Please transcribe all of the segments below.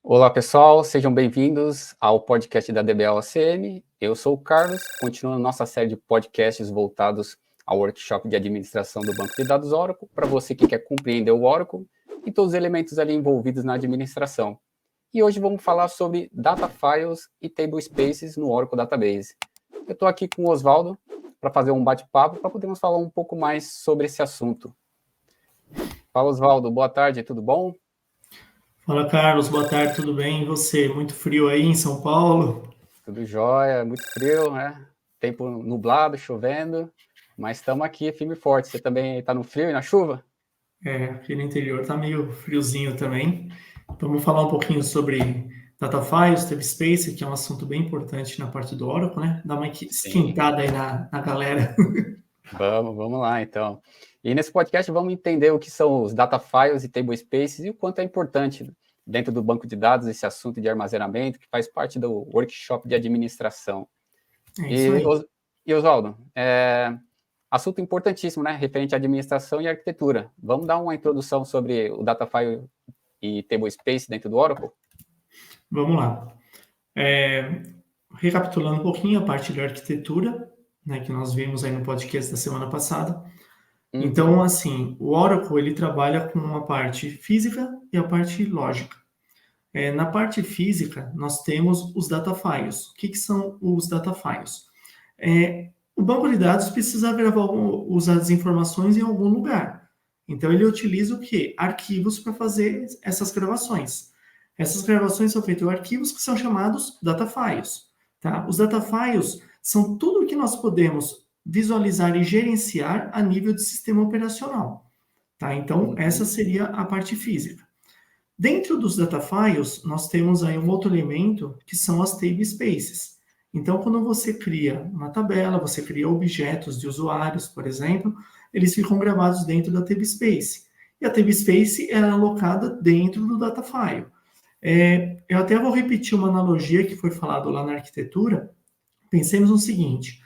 Olá, pessoal, sejam bem-vindos ao podcast da DBL-ACM. Eu sou o Carlos, continuando nossa série de podcasts voltados ao workshop de administração do banco de dados Oracle, para você que quer compreender o Oracle e todos os elementos ali envolvidos na administração. E hoje vamos falar sobre Data Files e Table Spaces no Oracle Database. Eu estou aqui com o Oswaldo para fazer um bate-papo, para podermos falar um pouco mais sobre esse assunto. Fala, Oswaldo, boa tarde, tudo bom? Fala, Carlos, boa tarde, tudo bem? E você? Muito frio aí em São Paulo? Tudo jóia, muito frio, né? Tempo nublado, chovendo, mas estamos aqui firme e forte. Você também está no frio e na chuva? Aqui no interior tá meio friozinho também. Vamos falar um pouquinho sobre Data Files, Table Space, que é um assunto bem importante na parte do Oracle, né? Dá uma Sim. esquentada aí na galera. Vamos lá, então. E nesse podcast vamos entender o que são os data files e table spaces e o quanto é importante dentro do banco de dados esse assunto de armazenamento, que faz parte do workshop de administração. É isso aí. E Oswaldo, assunto importantíssimo, né? Referente à administração e arquitetura. Vamos dar uma introdução sobre o data file e table space dentro do Oracle? Vamos lá. Recapitulando um pouquinho a parte da arquitetura, né, que nós vimos aí no podcast da semana passada. Então, assim, o Oracle, ele trabalha com uma parte física e a parte lógica. Na parte física, nós temos os data files. O que são os data files? O banco de dados precisa usar as informações em algum lugar. Então, ele utiliza o quê? Arquivos para fazer essas gravações. Essas gravações são feitas em arquivos que são chamados data files. Tá? Os data files são tudo o que nós podemos visualizar e gerenciar a nível de sistema operacional. Tá? Então, essa seria a parte física. Dentro dos data files, nós temos aí um outro elemento que são as table spaces. Então, quando você cria uma tabela, você cria objetos de usuários, por exemplo, eles ficam gravados dentro da table space. E a table space é alocada dentro do data file. Eu até vou repetir uma analogia que foi falado lá na arquitetura. Pensemos no seguinte: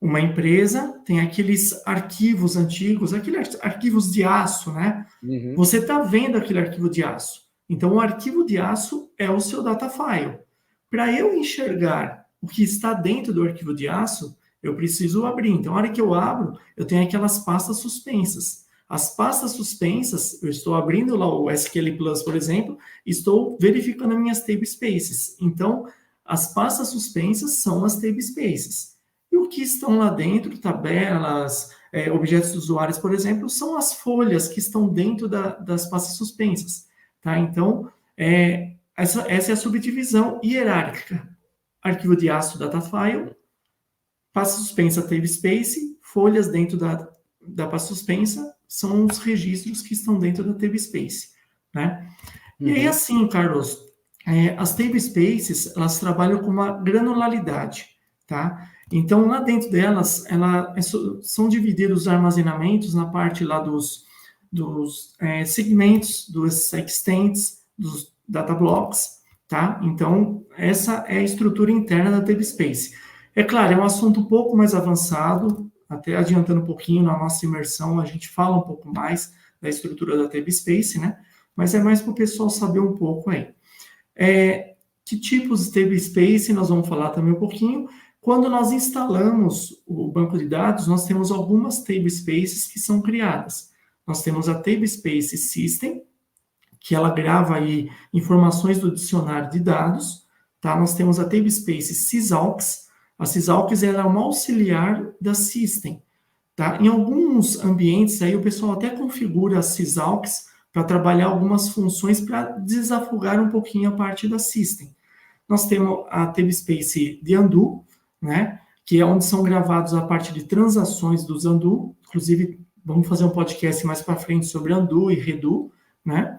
uma empresa tem aqueles arquivos antigos, aqueles arquivos de aço, né? Você está vendo aquele arquivo de aço. Então, o arquivo de aço é o seu data file. Para eu enxergar o que está dentro do arquivo de aço, eu preciso abrir. Então, na hora que eu abro, eu tenho aquelas pastas suspensas. As pastas suspensas, eu estou abrindo lá o SQL Plus, por exemplo, e estou verificando as minhas table spaces. Então, as pastas suspensas são as table spaces. E o que estão lá dentro, tabelas, objetos de usuários, por exemplo, são as folhas que estão dentro das pastas suspensas. Tá? Então, essa é a subdivisão hierárquica. Arquivo de aço, data file, pasta suspensa, table space, folhas dentro da pasta suspensa são os registros que estão dentro da table space. Né? E aí, assim, Carlos, as table spaces, elas trabalham com uma granularidade, tá? Então, lá dentro delas, são divididos os armazenamentos na parte lá dos segmentos, dos extents, dos data blocks, tá? Então, essa é a estrutura interna da table space. É claro, é um assunto um pouco mais avançado, até adiantando um pouquinho na nossa imersão, a gente fala um pouco mais da estrutura da table space, né? Mas é mais para o pessoal saber um pouco aí. Que tipos de table space nós vamos falar também um pouquinho. Quando nós instalamos o banco de dados, nós temos algumas table spaces que são criadas. Nós temos a Table Space System, que ela grava aí informações do dicionário de dados. Tá? Nós temos a Table Space Sysaux. A Sysaux ela é uma auxiliar da System. Tá? Em alguns ambientes, aí o pessoal até configura a Sysaux para trabalhar algumas funções para desafogar um pouquinho a parte da System. Nós temos a Table Space de Undo, né? Que é onde são gravados a parte de transações dos Undo. Inclusive, vamos fazer um podcast mais para frente sobre Undo e Redo, né?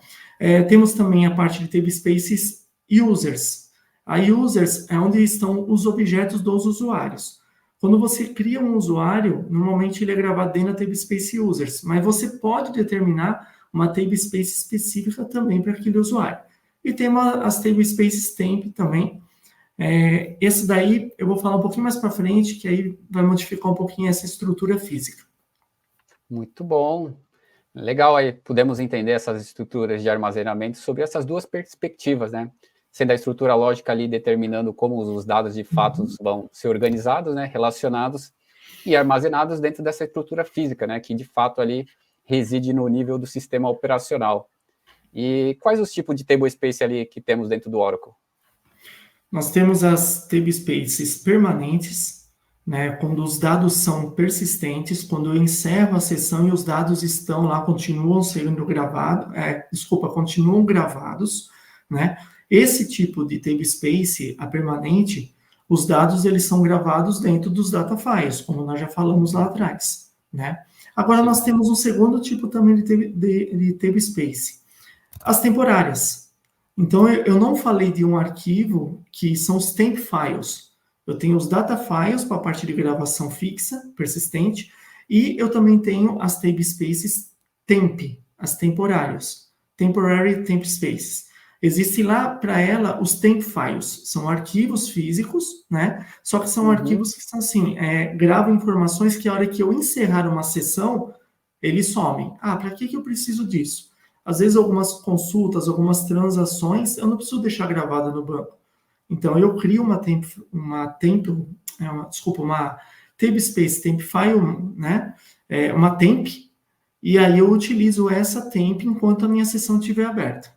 Temos também a parte de Table Spaces Users. A Users é onde estão os objetos dos usuários. Quando você cria um usuário, normalmente ele é gravado dentro da Table Space Users, mas você pode determinar uma Table Space específica também para aquele usuário. E tem as Table Spaces Temp também. Esse daí eu vou falar um pouquinho mais para frente, que aí vai modificar um pouquinho essa estrutura física. Muito bom. Legal aí, podemos entender essas estruturas de armazenamento sobre essas duas perspectivas, né? sendo a estrutura lógica ali determinando como os dados de fato vão ser organizados, né, relacionados e armazenados dentro dessa estrutura física, né, que de fato ali reside no nível do sistema operacional. E quais os tipos de tablespace ali que temos dentro do Oracle? Nós temos as tablespaces permanentes, né, quando os dados são persistentes, quando eu encerro a sessão e os dados estão lá, continuam sendo gravados, continuam gravados, né? Esse tipo de tablespace, a permanente, os dados eles são gravados dentro dos data files, como nós já falamos lá atrás, né? Agora nós temos um segundo tipo também de tablespace, as temporárias. Então, eu não falei de um arquivo que são os temp files. Eu tenho os data files para a parte de gravação fixa, persistente, e eu também tenho as tablespaces temp, as temporárias, temporary temp spaces. Existe lá para ela os temp files, são arquivos físicos, né? Só que são arquivos que são assim, gravam informações que a hora que eu encerrar uma sessão, eles somem. Ah, para que eu preciso disso? Às vezes, algumas consultas, algumas transações, eu não preciso deixar gravada no banco. Então, eu crio uma tablespace temp file, né? Uma temp, e aí eu utilizo essa temp enquanto a minha sessão estiver aberta.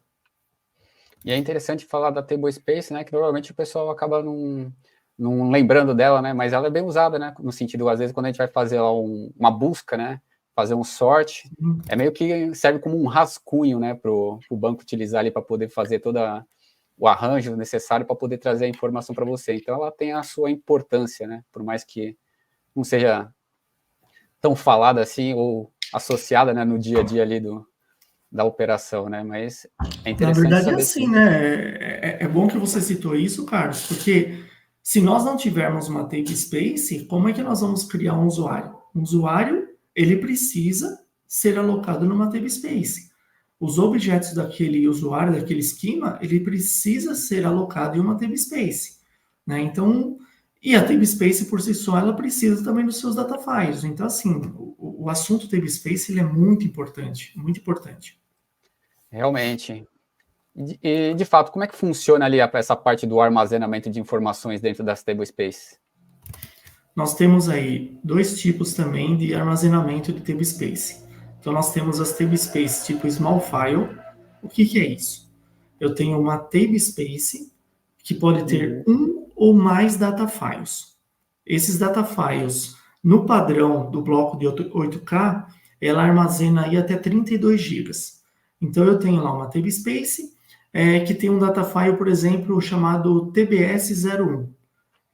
E é interessante falar da tablespace, né? Que normalmente o pessoal acaba não lembrando dela, né? Mas ela é bem usada, né? No sentido, às vezes, quando a gente vai fazer lá uma busca, né? Fazer um sort, é meio que serve como um rascunho, né, para o banco utilizar ali para poder fazer todo o arranjo necessário para poder trazer a informação para você. Então, ela tem a sua importância, né, por mais que não seja tão falada assim ou associada, né, no dia a dia ali da operação, né, mas é interessante Na verdade saber é assim, que... né? É bom que você citou isso, Carlos, porque se nós não tivermos uma tablespace, como é que nós vamos criar um usuário? Um usuário, ele precisa ser alocado numa tablespace. Os objetos daquele usuário, daquele esquema, ele precisa ser alocado em uma tablespace, né? Então, e a tablespace por si só, ela precisa também dos seus data files. Então, assim, o assunto tablespace, ele é muito importante, muito importante. Realmente. E, de fato, como é que funciona ali essa parte do armazenamento de informações dentro das tablespaces? Nós temos aí dois tipos também de armazenamento de tablespace. Então, nós temos as tablespaces tipo small file. O que é isso? Eu tenho uma tablespace que pode ter um ou mais data files. Esses data files, no padrão do bloco de 8K, ela armazena aí até 32 GB. Então, eu tenho lá uma tablespace que tem um data file, por exemplo, chamado TBS01.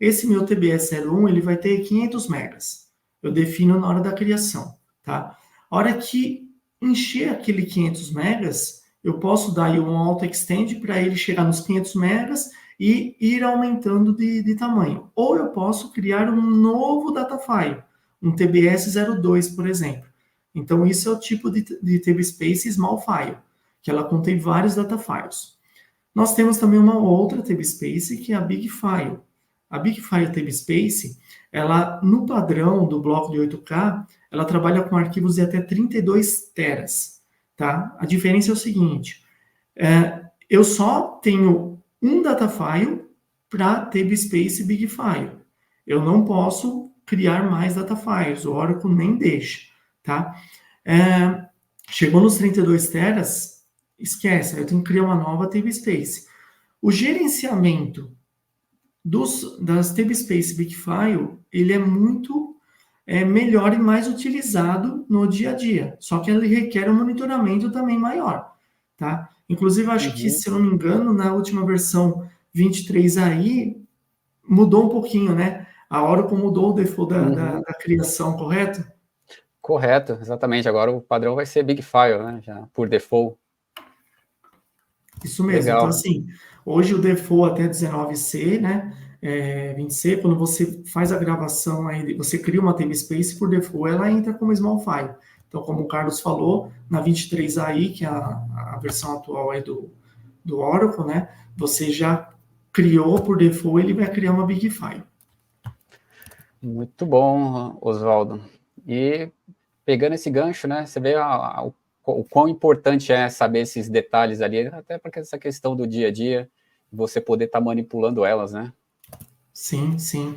Esse meu TBS01, ele vai ter 500 megas. Eu defino na hora da criação, tá? A hora que encher aquele 500 megas, eu posso dar aí um auto extend para ele chegar nos 500 megas e ir aumentando de tamanho. Ou eu posso criar um novo data file, um TBS02, por exemplo. Então, isso é o tipo de tablespace small file, que ela contém vários data files. Nós temos também uma outra tablespace, que é a big file. A Big File Tablespace, ela, no padrão do bloco de 8K, ela trabalha com arquivos de até 32 teras, tá? A diferença é o seguinte, eu só tenho um data file para Tablespace Big File. Eu não posso criar mais data files, o Oracle nem deixa, tá? Chegou nos 32 teras, esquece, eu tenho que criar uma nova Tablespace. O gerenciamento das tablespace Bigfile, ele é muito melhor e mais utilizado no dia a dia. Só que ele requer um monitoramento também maior, tá? Inclusive, acho que, se eu não me engano, na última versão 23 aí, mudou um pouquinho, né? A Oracle mudou o default da criação, correto? Correto, exatamente. Agora o padrão vai ser Big File, né? Já por default. Isso mesmo. Legal. Então, assim, hoje o default até 19C, né? 20C, quando você faz a gravação aí, você cria uma tablespace, por default ela entra como small file. Então, como o Carlos falou, na 23 aí, que é a versão atual aí do Oracle, né? Você já criou por default, ele vai criar uma big file. Muito bom, Oswaldo. E pegando esse gancho, né? Você vê o quão importante é saber esses detalhes ali, até porque essa questão do dia a dia, você poder estar manipulando elas, né? Sim, sim.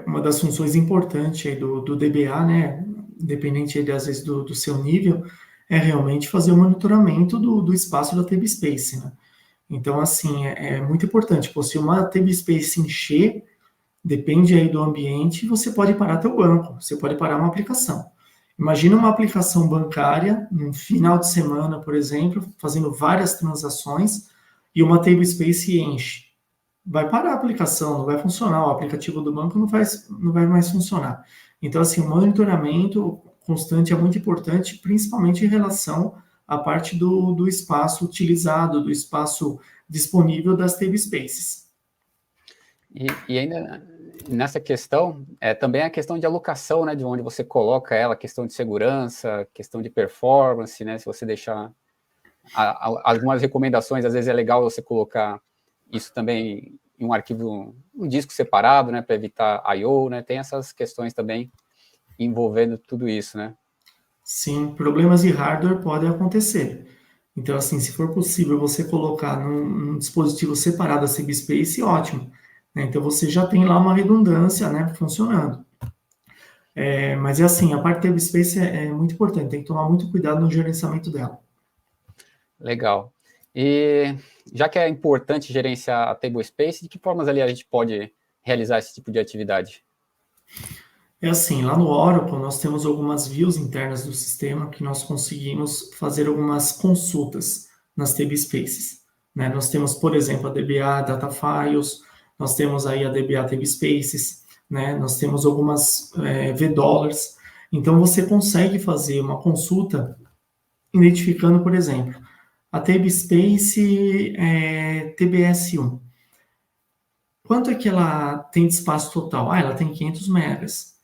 Uma das funções importantes aí do DBA, né, independente aí, às vezes do seu nível, é realmente fazer o monitoramento do espaço da TabSpace, né? Então, assim, é muito importante. Pô, se uma TabSpace encher, depende aí do ambiente, você pode parar teu banco, você pode parar uma aplicação. Imagina uma aplicação bancária, no final de semana, por exemplo, fazendo várias transações, e uma TabSpace enche. Vai parar a aplicação, não vai funcionar, o aplicativo do banco não vai mais funcionar. Então, assim, o monitoramento constante é muito importante, principalmente em relação à parte do espaço utilizado, do espaço disponível das TabSpaces. E ainda nessa questão, também a questão de alocação, né, de onde você coloca ela, questão de segurança, questão de performance, né, se você deixar algumas recomendações, às vezes é legal você colocar isso também em um arquivo, um disco separado, né, para evitar I/O, né, tem essas questões também envolvendo tudo isso, né. Sim, problemas de hardware podem acontecer. Então, assim, se for possível você colocar num dispositivo separado a CBSpace, ótimo. Né? Então, você já tem lá uma redundância, né, funcionando. Mas é assim, a parte de CBSpace é muito importante, tem que tomar muito cuidado no gerenciamento dela. Legal. E já que é importante gerenciar a tablespace, de que formas ali a gente pode realizar esse tipo de atividade? É assim, lá no Oracle nós temos algumas views internas do sistema que nós conseguimos fazer algumas consultas nas tablespaces. Né? Nós temos, por exemplo, a DBA Data Files, nós temos aí a DBA Tablespaces, né? Nós temos algumas VDollars. Então você consegue fazer uma consulta identificando, por exemplo, a Tablespace TBS1. Quanto é que ela tem de espaço total? Ela tem 500 megas.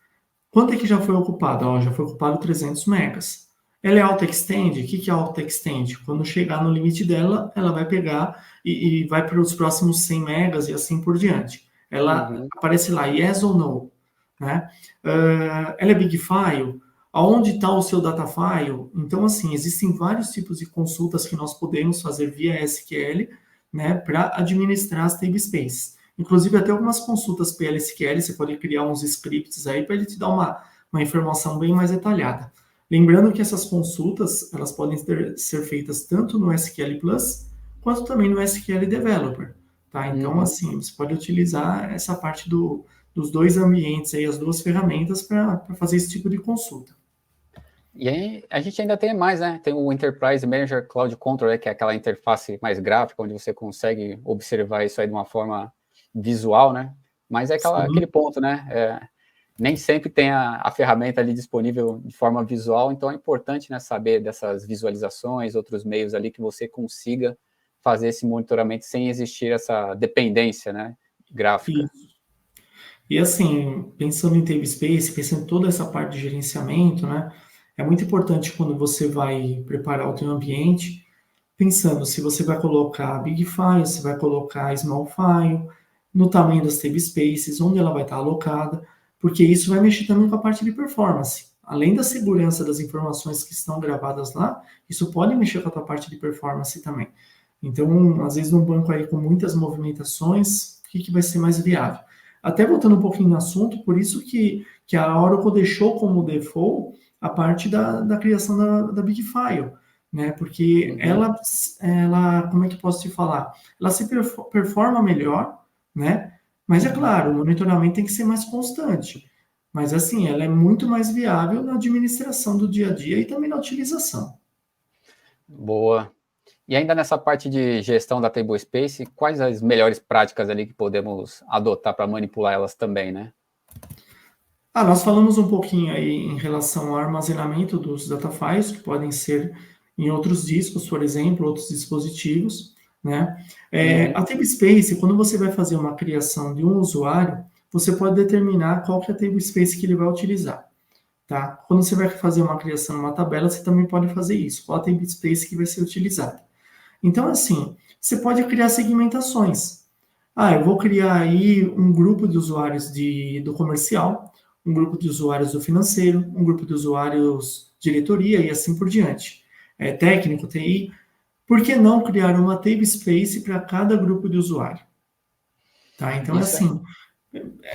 Quanto é que já foi ocupado? Já foi ocupado 300 megas. Ela é auto-extend? O que é auto-extend? Quando chegar no limite dela, ela vai pegar e vai para os próximos 100 megas e assim por diante. Ela aparece lá, yes ou no. Né? Ela é big file? Aonde está o seu data file? Então, assim, existem vários tipos de consultas que nós podemos fazer via SQL, né, para administrar as tablespaces. Inclusive, até algumas consultas PL/SQL, você pode criar uns scripts aí para ele te dar uma informação bem mais detalhada. Lembrando que essas consultas, elas podem ser feitas tanto no SQL Plus, quanto também no SQL Developer. Tá? Então, assim, você pode utilizar essa parte dos dois ambientes, aí, as duas ferramentas, para fazer esse tipo de consulta. E aí, a gente ainda tem mais, né? Tem o Enterprise Manager Cloud Controller, que é aquela interface mais gráfica, onde você consegue observar isso aí de uma forma visual, né? Mas é aquele ponto, né? Nem sempre tem a ferramenta ali disponível de forma visual, então é importante, né, saber dessas visualizações, outros meios ali que você consiga fazer esse monitoramento sem existir essa dependência, né, gráfica. Isso. E assim, pensando em tablespace, pensando em toda essa parte de gerenciamento, né? É muito importante quando você vai preparar o teu ambiente, pensando se você vai colocar big file, se vai colocar small file, no tamanho das tablespaces, onde ela vai estar alocada, porque isso vai mexer também com a parte de performance. Além da segurança das informações que estão gravadas lá, isso pode mexer com a tua parte de performance também. Então, às vezes, num banco aí com muitas movimentações, o que vai ser mais viável? Até voltando um pouquinho no assunto, por isso que a Oracle deixou como default a parte da criação da Big File, né? Porque ela, como é que eu posso te falar? Ela se performa melhor, né? Mas é claro, o monitoramento tem que ser mais constante. Mas assim, ela é muito mais viável na administração do dia a dia e também na utilização. Boa. E ainda nessa parte de gestão da tablespace, quais as melhores práticas ali que podemos adotar para manipular elas também, né? Nós falamos um pouquinho aí em relação ao armazenamento dos data files, que podem ser em outros discos, por exemplo, outros dispositivos, né? A tablespace, quando você vai fazer uma criação de um usuário, você pode determinar qual que é a tablespace que ele vai utilizar, tá? Quando você vai fazer uma criação numa tabela, você também pode fazer isso, qual a tablespace que vai ser utilizada. Então, assim, você pode criar segmentações. Eu vou criar aí um grupo de usuários do comercial, um grupo de usuários do financeiro, um grupo de usuários diretoria e assim por diante. Técnico, TI. Por que não criar uma namespace para cada grupo de usuário? Tá? Então, Isso assim,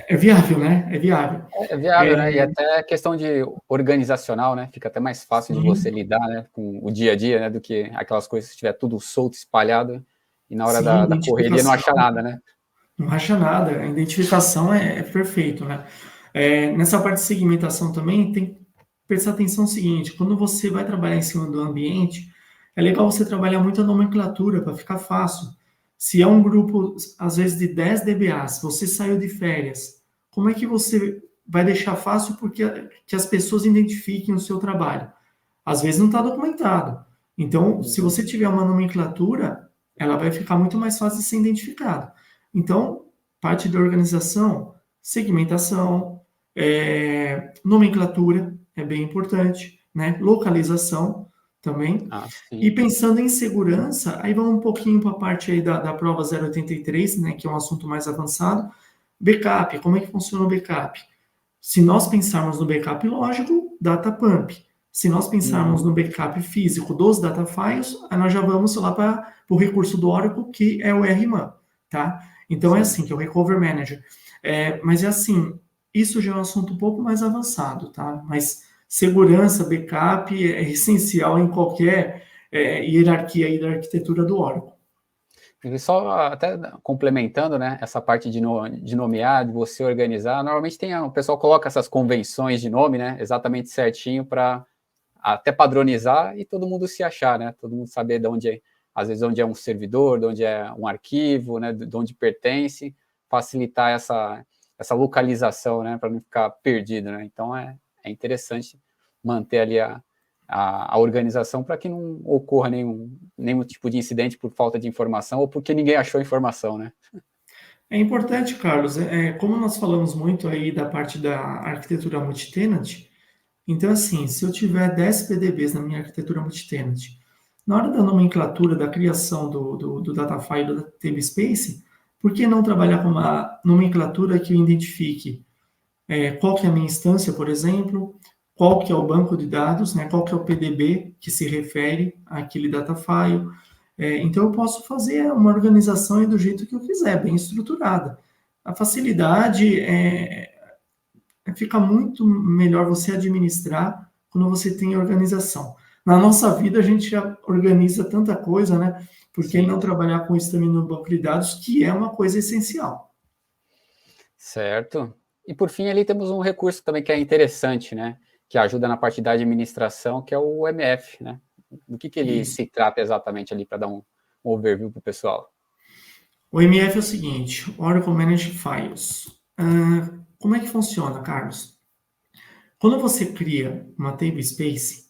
é viável, né? É viável. é viável, né? E até questão de organizacional, né? Fica até mais fácil de você Sim, lidar, né, com o dia a dia, né? Do que aquelas coisas que estiver tudo solto, espalhado, e na hora sim, da correria não achar identificação. nada, né? Não acha nada. A identificação é perfeito, né? Nessa parte de segmentação também, tem que prestar atenção no seguinte: quando você vai trabalhar em cima do ambiente, é legal você trabalhar muito a nomenclatura para ficar fácil. Se é um grupo, às vezes, de 10 DBAs, você saiu de férias, como é que você vai deixar fácil porque que as pessoas identifiquem o seu trabalho? Às vezes não está documentado. Então, se Uhum. você tiver uma nomenclatura, ela vai ficar muito mais fácil de ser identificada. Então, parte da organização, segmentação, nomenclatura é bem importante, né? Localização também. Ah, E sim. pensando em segurança, aí vamos um pouquinho para a parte aí da prova 083, né? Que é um assunto mais avançado. Backup, como é que funciona o backup? Se nós pensarmos no backup lógico, data pump. Se nós pensarmos Uhum. no backup físico dos data files, aí nós já vamos lá para o recurso do Oracle, que é o RMAN, tá? Então é Sim. assim, que é o Recovery Manager. Mas é assim, isso já é um assunto um pouco mais avançado, tá? Mas segurança, backup é essencial em qualquer hierarquia aí da arquitetura do Oracle. E só até complementando, né, essa parte de nomear, de você organizar, normalmente o pessoal coloca essas convenções de nome, né, exatamente certinho para até padronizar e todo mundo se achar, né, todo mundo saber de onde é, às vezes onde é um servidor, de onde é um arquivo, né, de onde pertence, facilitar essa localização, né, para não ficar perdido, né, então é interessante manter ali a organização para que não ocorra nenhum tipo de incidente por falta de informação ou porque ninguém achou a informação, né? É importante, Carlos, como nós falamos muito aí da parte da arquitetura multitenant, então, assim, se eu tiver 10 PDBs na minha arquitetura multitenant, na hora da nomenclatura, da criação do data file, do namespace, por que não trabalhar com uma nomenclatura que identifique qual que é a minha instância, por exemplo, qual que é o banco de dados, né, qual que é o PDB que se refere àquele data file. Então, eu posso fazer uma organização do jeito que eu quiser, bem estruturada. A facilidade fica muito melhor você administrar quando você tem organização. Na nossa vida, a gente já organiza tanta coisa, né? Por que não Sim, trabalhar com isso também no banco de dados, que é uma coisa essencial? certo. E por fim, ali temos um recurso também que é interessante, né? Que ajuda na parte da administração, que é o MF, né? Do que ele Isso. se trata exatamente ali para dar um overview para o pessoal? O MF é o seguinte, Oracle Managed Files. Como é que funciona, Carlos? Quando você cria uma namespace,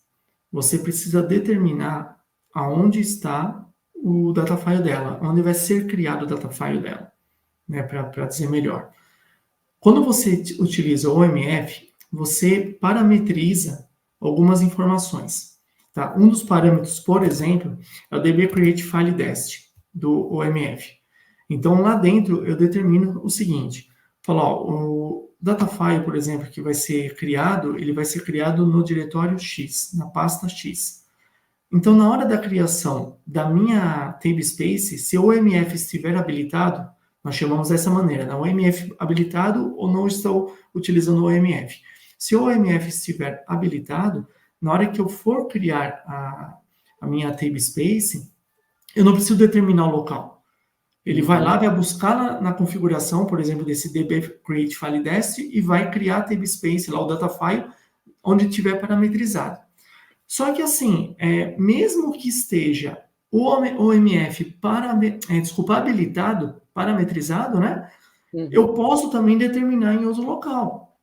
você precisa determinar aonde está o data file dela, onde vai ser criado o data file dela, né, para dizer melhor. Quando você utiliza o OMF, você parametriza algumas informações. Tá? Um dos parâmetros, por exemplo, é o DB Create File Dest do OMF. Então, lá dentro, eu determino o seguinte: falo, ó, o data file, por exemplo, que vai ser criado, ele vai ser criado no diretório X, na pasta X. Então, na hora da criação da minha namespace, se o OMF estiver habilitado, nós chamamos dessa maneira, né? O OMF habilitado ou não estou utilizando o OMF. Se o OMF estiver habilitado, na hora que eu for criar a minha namespace, eu não preciso determinar o local. Ele vai lá, Uhum. vai buscar na configuração, por exemplo, desse db create file dest e vai criar a namespace, lá o data file, onde tiver parametrizado. Só que assim, mesmo que esteja o OMF habilitado, parametrizado, né? Eu Uhum. posso também determinar em outro local.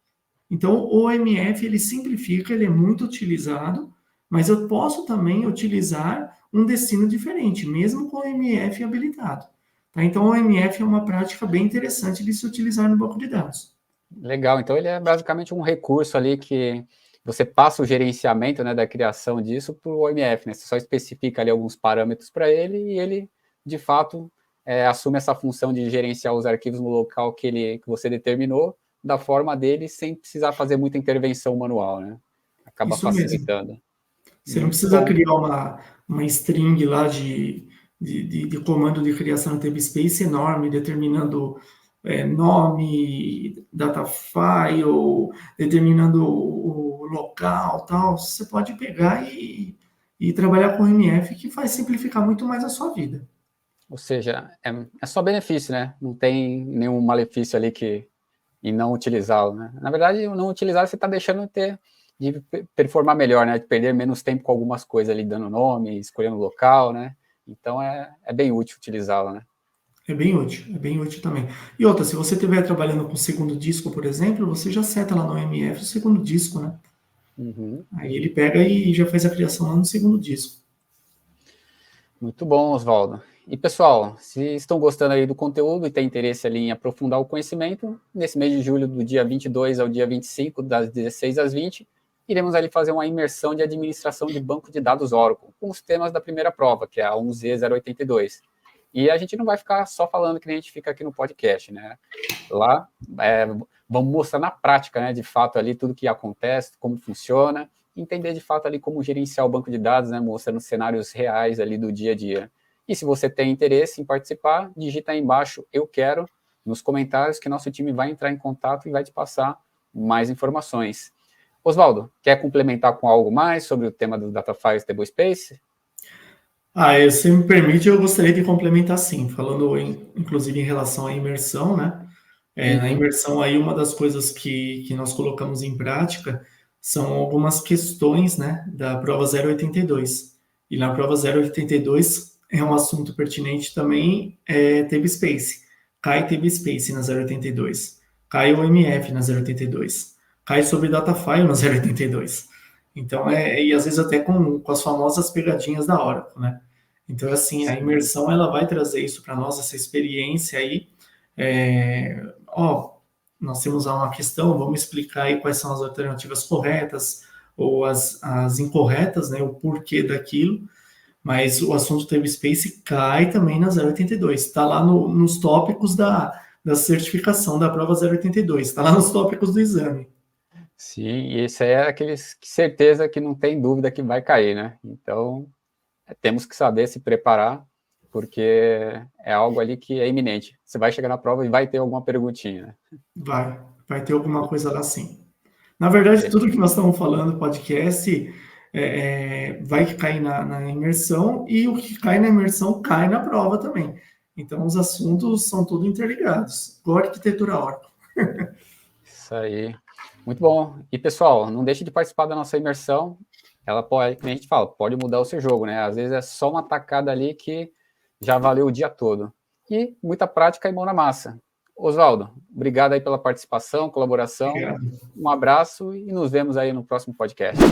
Então, o OMF ele simplifica, ele é muito utilizado, mas eu posso também utilizar um destino diferente, mesmo com o OMF habilitado. Tá? Então, o OMF é uma prática bem interessante de se utilizar no banco de dados. Legal, então ele é basicamente um recurso ali que você passa o gerenciamento, né, da criação disso para o OMF, né? Você só especifica ali alguns parâmetros para ele e ele, de fato, assume essa função de gerenciar os arquivos no local que você determinou, da forma dele, sem precisar fazer muita intervenção manual, né? Acaba Isso mesmo. facilitando. Você não precisa criar uma string lá de comando de criação de space enorme, determinando nome, data file, determinando o local, tal. Você pode pegar e trabalhar com MF, que vai simplificar muito mais a sua vida. Ou seja, é só benefício, né? Não tem nenhum malefício ali em não utilizá-lo, né? Na verdade, não utilizá-lo, você está deixando de performar melhor, né? De perder menos tempo com algumas coisas ali, dando nome, escolhendo local, né? Então, é bem útil utilizá-lo, né? É bem útil também. E outra, se você estiver trabalhando com o segundo disco, por exemplo, você já seta lá no MF o segundo disco, né? Uhum. Aí ele pega e já faz a criação lá no segundo disco. Muito bom, Oswaldo. E, pessoal, se estão gostando aí do conteúdo e têm interesse ali em aprofundar o conhecimento, nesse mês de julho, do dia 22 ao dia 25, das 16 às 20, iremos ali fazer uma imersão de administração de banco de dados Oracle, com os temas da primeira prova, que é a 1Z082. E a gente não vai ficar só falando que nem a gente fica aqui no podcast, né? Lá, vamos mostrar na prática, né, de fato, ali tudo que acontece, como funciona, entender de fato ali como gerenciar o banco de dados, né, mostrando cenários reais ali do dia a dia. E se você tem interesse em participar, digita aí embaixo, eu quero, nos comentários, que nosso time vai entrar em contato e vai te passar mais informações. Oswaldo, quer complementar com algo mais sobre o tema do Data Files Table Space? Se me permite, eu gostaria de complementar sim, falando inclusive em relação à imersão, né? Na imersão aí, uma das coisas que nós colocamos em prática são algumas questões, né, da prova 082. E na prova 082 é um assunto pertinente também, Table Space. Cai Table Space na 082. Cai o MF na 082. Cai sobre Data File na 082. Então, e às vezes até com as famosas pegadinhas da Oracle, né? Então, assim, a imersão, ela vai trazer isso para nós, essa experiência aí. Nós temos uma questão, vamos explicar aí quais são as alternativas corretas ou as incorretas, né? O porquê daquilo. Mas o assunto Table Space cai também na 082. Está lá nos tópicos da certificação da prova 082. Está lá nos tópicos do exame. Sim, e esse aí é aqueles que certeza que não tem dúvida que vai cair, né? Então, temos que saber se preparar, porque é algo ali que é iminente. Você vai chegar na prova e vai ter alguma perguntinha, né? Vai ter alguma coisa lá sim. Na verdade, tudo que nós estamos falando, podcast, vai cair na imersão, e o que cai na imersão cai na prova também. Então, os assuntos são tudo interligados, igual a arquitetura Oracle. Isso aí. Muito bom. E, pessoal, não deixe de participar da nossa imersão. Ela pode, como a gente fala, pode mudar o seu jogo, né? Às vezes é só uma tacada ali que já valeu o dia todo. E muita prática e mão na massa. Oswaldo, obrigado aí pela participação, colaboração. Obrigado. Um abraço e nos vemos aí no próximo podcast.